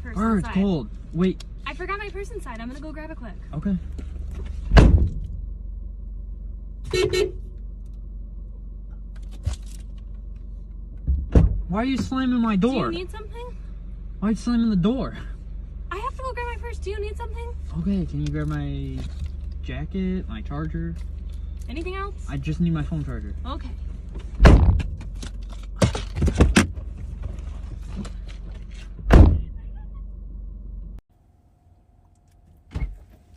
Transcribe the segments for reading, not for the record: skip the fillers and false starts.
purse It's inside. cold. Wait. I forgot my purse inside. I'm gonna go grab it quick. Okay. Why are you slamming my door? Do you need something? Why are you slamming the door? I have to go grab my purse. Do you need something? Okay, can you grab my jacket, my charger? Anything else? I just need my phone charger. Okay.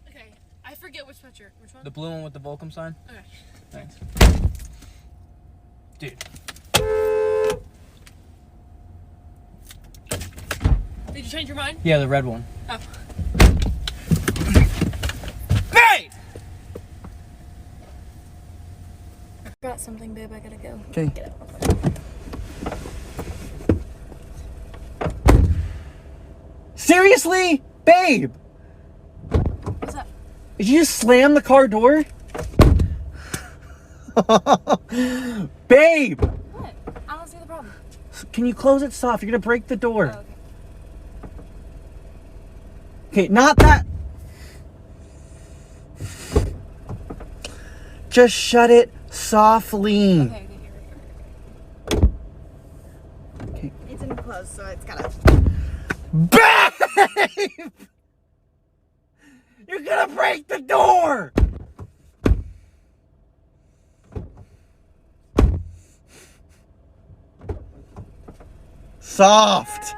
Okay, I forget which sweatshirt. Which one? The blue one with the Volcom sign? Okay. Thanks. Dude. Did you change your mind? Yeah, the red one. Oh. Babe! I forgot something, babe. I gotta go. Okay. Get out. Seriously? Babe! What's up? Did you just slam the car door? Babe! What? I don't see the problem. Can you close it soft? You're gonna break the door. Oh, okay. Okay, not that. Just shut it softly. Okay, here. Okay. It's in close, so it's gotta. Babe! You're gonna break the door! Soft.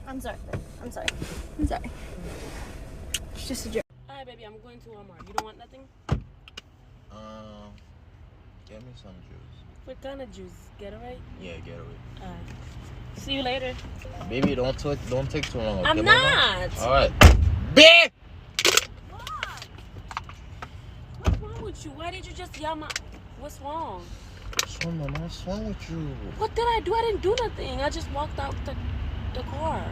I'm sorry. I'm sorry. I'm sorry. It's just a joke. Alright, baby, I'm going to Walmart. You don't want nothing? Get me some juice. What kind of juice? Gatorade? Yeah, get away. Alright. See you later. Baby, don't take too long. Okay, I'm mama? not. All right. Babe! What? What's wrong with you? Why did you just yell my... What's wrong? So, mama, what's wrong with you? What did I do? I didn't do nothing. I just walked out the car.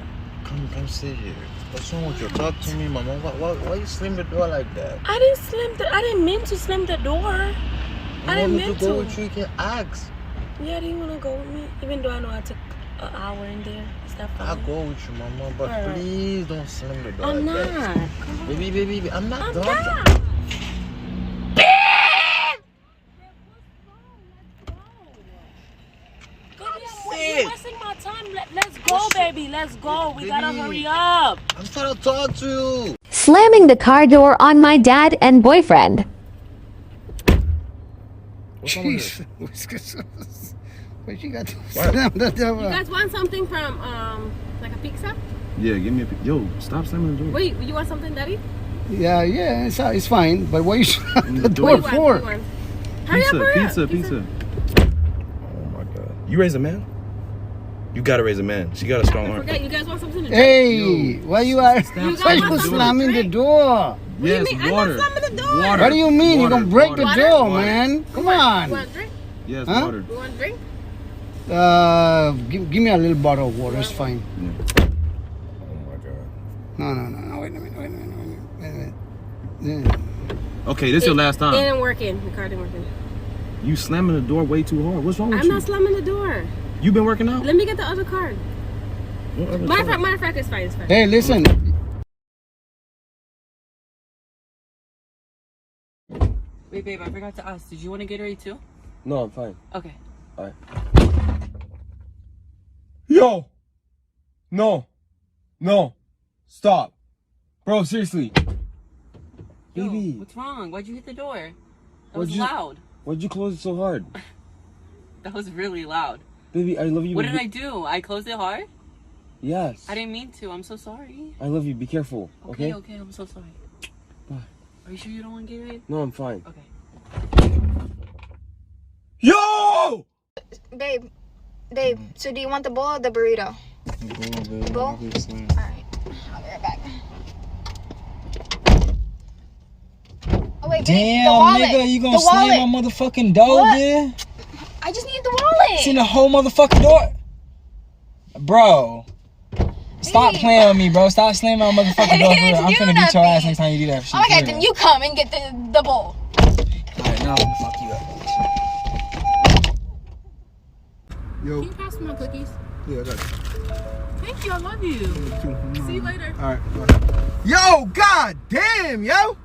Come sit here. What's wrong with you? Talk to me, mama. Why you slam the door like that? I didn't mean to slam the door. I didn't mean to go to. with you, you can ask. Yeah, do you want to go with me? Even though I know I took an hour in there. Is that fine? I'll go with you, mama, but Alright. please don't slam the door I'm like not. that. Baby, I'm not I'm done. not. You're wasting my time. Let's go, baby. Let's go. We gotta Baby. hurry up. I'm trying to talk to you. Slamming the car door on my dad and boyfriend. What's wrong with you? What you got to What? You guys want something from like a pizza? Yeah, give me a... Yo, stop slamming the door. Wait, you want something, Daddy? Yeah, it's fine. But what you shut the What door do you want? for? What do you want? Hurry up, hurry up. Pizza. Oh, my God. You raise a man? You gotta raise a man. She got a strong I arm. forgot. You guys want something to drink? Hey, why you are? guys Why want you something to slamming the drink? door? Yes, mean? I'm water. not slamming the door. Water. What do you mean? You're Water, gonna break the water. door, Water. man. Come You on. want a drink? Yes, Huh? water. You want a drink? Give me a little bottle of water. It's fine. Oh, my God. No. Wait a minute. Yeah. Okay, this your last It time. didn't work in. The car didn't work in. You slamming the door way too hard. What's wrong with I'm you? not slamming the door. You been working out? Let me get the other card. What other Matter time? of fact, it's fine. It's fine. Hey, listen. Wait, babe, I forgot to ask. Did you want to Gatorade too? No, I'm fine. Okay. Alright. Yo! No. Stop. Bro, seriously. Yo, Baby. what's wrong? Why'd you hit the door? That What'd was you- loud. Why'd you close it so hard? That was really loud. Baby, I love you. What did I do? I closed it hard? Yes. I didn't mean to. I'm so sorry. I love you. Be careful, okay? Okay, I'm so sorry. Bye. Are you sure you don't want Gatorade? No, I'm fine. Okay. Yo! Babe, so do you want the bowl or the burrito? Bowl? Obviously. Alright. I'll be right back. Oh, wait, babe, Damn, the wallet. nigga, you gonna the wallet. slam my motherfucking door, What? dude? I just need the wallet. Seen the whole motherfucking door? Bro. Stop Babe. playing with me, bro. Stop slamming my motherfucking door. For real. I'm You finna beat your nothing. ass next time you do that shit. Oh my for god, real. then you come and get the bowl. Alright, now I'm gonna fuck you up. Yo. Can you pass me my cookies? Yeah, I got you. Thank you. I love you. See you later. All right. Bye. Yo, god damn, yo.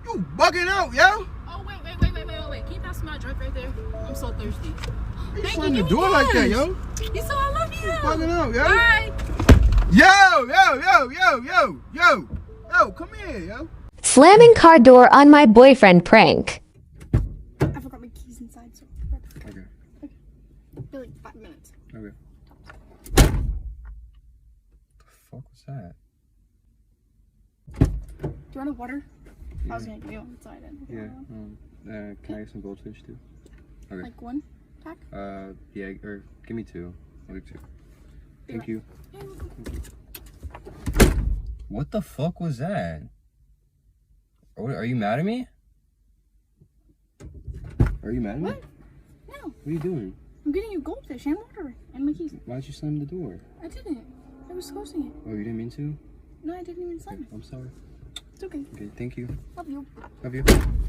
You bugging out, yo. Oh, wait. Can you pass me my drink right there? I'm so thirsty. You Thank slamming you. the door like that, yo. You saw I love you. Bugging out, yo. Bye. Yo, come here, yo. Slamming car door on my boyfriend prank. I forgot my keys inside, so. Okay. For like 5 minutes. Okay. The fuck was that? Do you want a water? I was gonna give you one inside. Yeah. Can I get some goldfish too? Okay. Like one pack? Yeah, or give me 2. I'll do 2. Thank you. What the fuck was that? Are you mad at me? Are you mad at me? What? No. What are you doing? I'm getting you goldfish and water and my keys. Why'd you slam the door? I didn't. I was closing it. Oh, you didn't mean to? No, I didn't even slam it. I'm sorry. It's okay. Okay, thank you. Love you. Love you.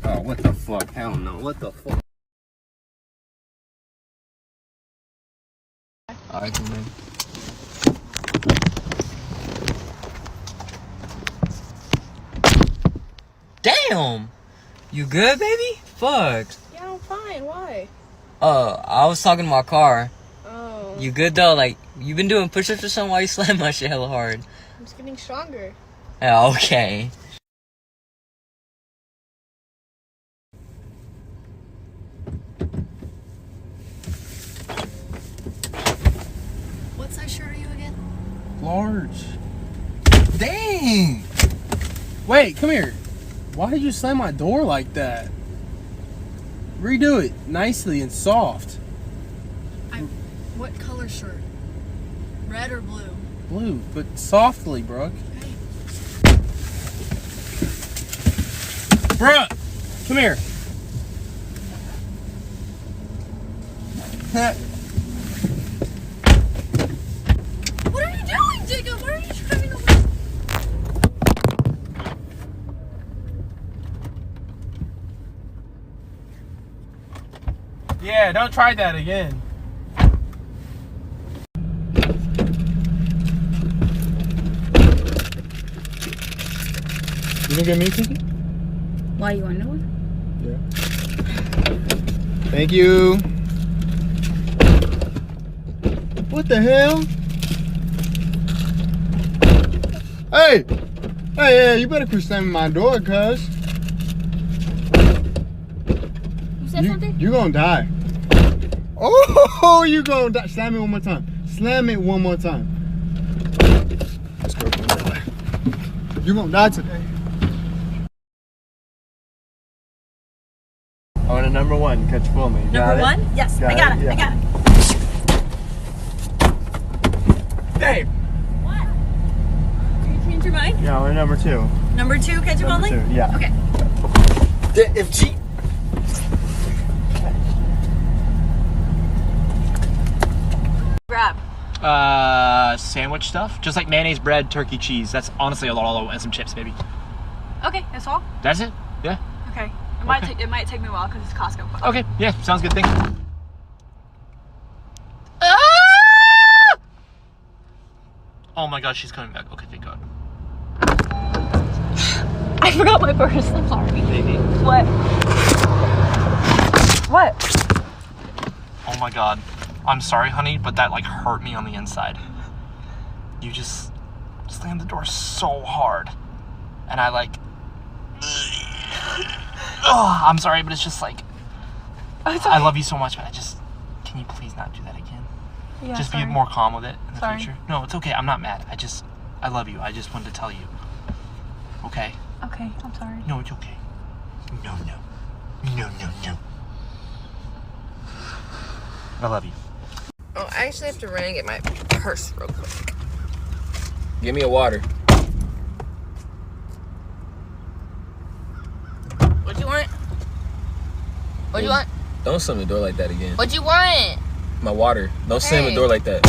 Oh, what the fuck? Hell no. What the fuck? Alright, man. Damn! You good, baby? Fuck. Yeah, I'm fine. Why? I was talking to my car. Oh. You good though? Like, you been doing push-ups or something while you slam my shit hella hard? I'm just getting stronger. Yeah, okay. What size shirt are you again? Large. Dang! Wait, come here. Why did you slam my door like that? Redo it nicely and soft. What color shirt? Red or blue? Blue, but softly, Brooke. Okay. Brooke, come here. What are you doing, Jacob? Why are you driving over? Yeah, don't try that again. You gonna get me a cookie? Why, you want to know one? Yeah. Thank you. What the hell? Hey, you better quit slamming my door, cuz. You said something? You gonna die. Oh, you gonna die. Slam it one more time. Slam it one more time. Let's go. You gonna die today. I want a number 1. Catch for me. Number 1? Yes, I got it. Yeah. I got it. Dave! What? Did you change your mind? Yeah, I want a number 2. Number 2, catch Number 2, yeah. Okay. If G. Grab. Sandwich stuff. Just like mayonnaise, bread, turkey, cheese. That's honestly a lot, and some chips, maybe. Okay, that's all? That's it? Yeah. Okay. It might take me a while because it's Costco. Okay, yeah, sounds good. Thank you. Oh my god, she's coming back. Okay, thank god. I forgot my purse. I'm sorry. Baby. What? What? Oh my god. I'm sorry, honey, but that like hurt me on the inside. You just slammed the door so hard. And I like... Oh, I'm sorry, but it's just like... I love you so much, but can you please not do that again? Yeah, just sorry. be more calm with it in the Sorry. future. No, it's okay. I'm not mad. I love you. I just wanted to tell you. Okay? Okay, I'm sorry. No, it's okay. No. I love you. Oh, I actually have to run and get my purse real quick. Give me a water. What you want? What you want? Don't slam the door like that again. What you want? My water. Don't slam the door like that.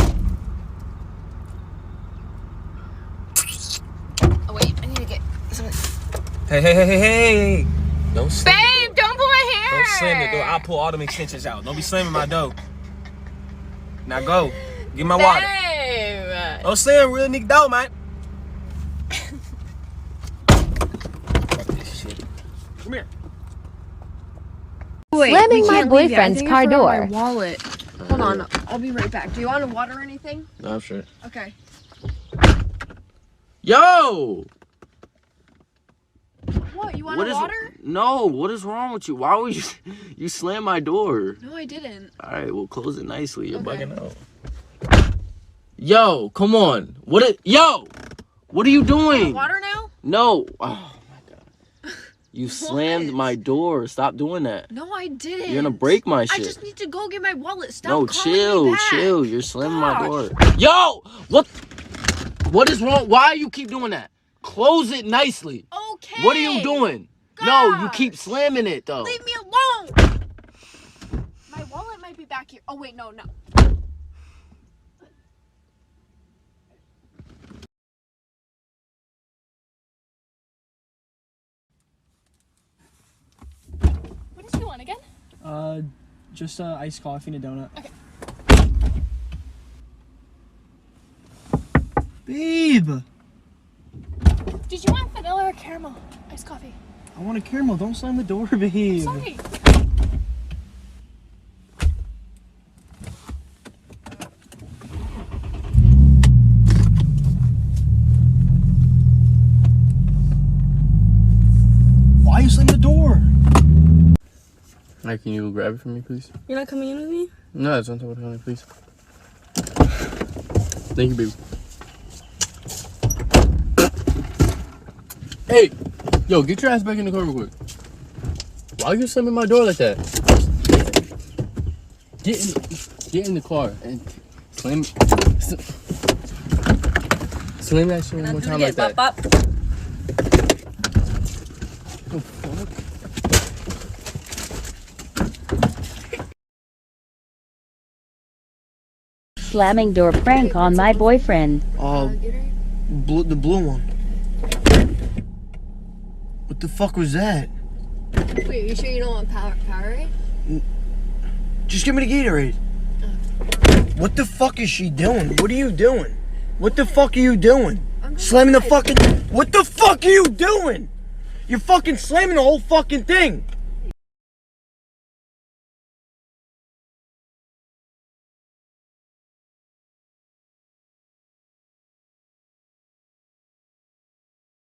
Oh wait, I need to get something. Hey. Don't slam Babe, don't pull my hair. Don't slam the door. I'll pull all them extensions out. Don't be slamming my door. Now go. Get my water. Babe. I'm saying real nigga dog, man. Fuck this shit. Come here. Wait, Slamming we my can't leave yet. I boyfriend's think car I forgot door. my wallet. Hold on, I'll be right back. Do you want water or anything? No, sure. Okay. Yo! What? You want What is water? no? What is wrong with you? Why would you slam my door? No, I didn't. All right, well close it nicely. You're Okay. bugging out. Yo, come on. What are you doing? Water now? No. Oh my god. You slammed my door. Stop doing that. No, I didn't. You're gonna break my I shit. just need to go get my wallet. Stop No, calling chill, me back. chill. You're slamming my door. Yo, what is wrong? Why you keep doing that? Close it nicely. Okay. What are you doing? No, you keep slamming it though. Leave me alone. My wallet might be back here. Oh wait, no. What did you want again? Just iced coffee and a donut. Okay. Babe, Did you want vanilla or caramel? Iced coffee. I want a caramel. Don't slam the door, babe. Sorry. Why you slam the door? Hey, can you grab it for me, please? You're not coming in with me? No, it's on top of the counter, please. Thank you, baby. Hey, yo, get your ass back in the car real quick. Why are you slamming my door like that? Get in the car and slam that shit one more time like that. Oh, fuck. Slamming door prank on my boyfriend. The blue one. What the fuck was that? Wait, you sure you don't want Powerade? Just give me the Gatorade. What the fuck is she doing? What are you doing? What the fuck are you doing? Slamming the fucking... What the fuck are you doing? You're fucking slamming the whole fucking thing.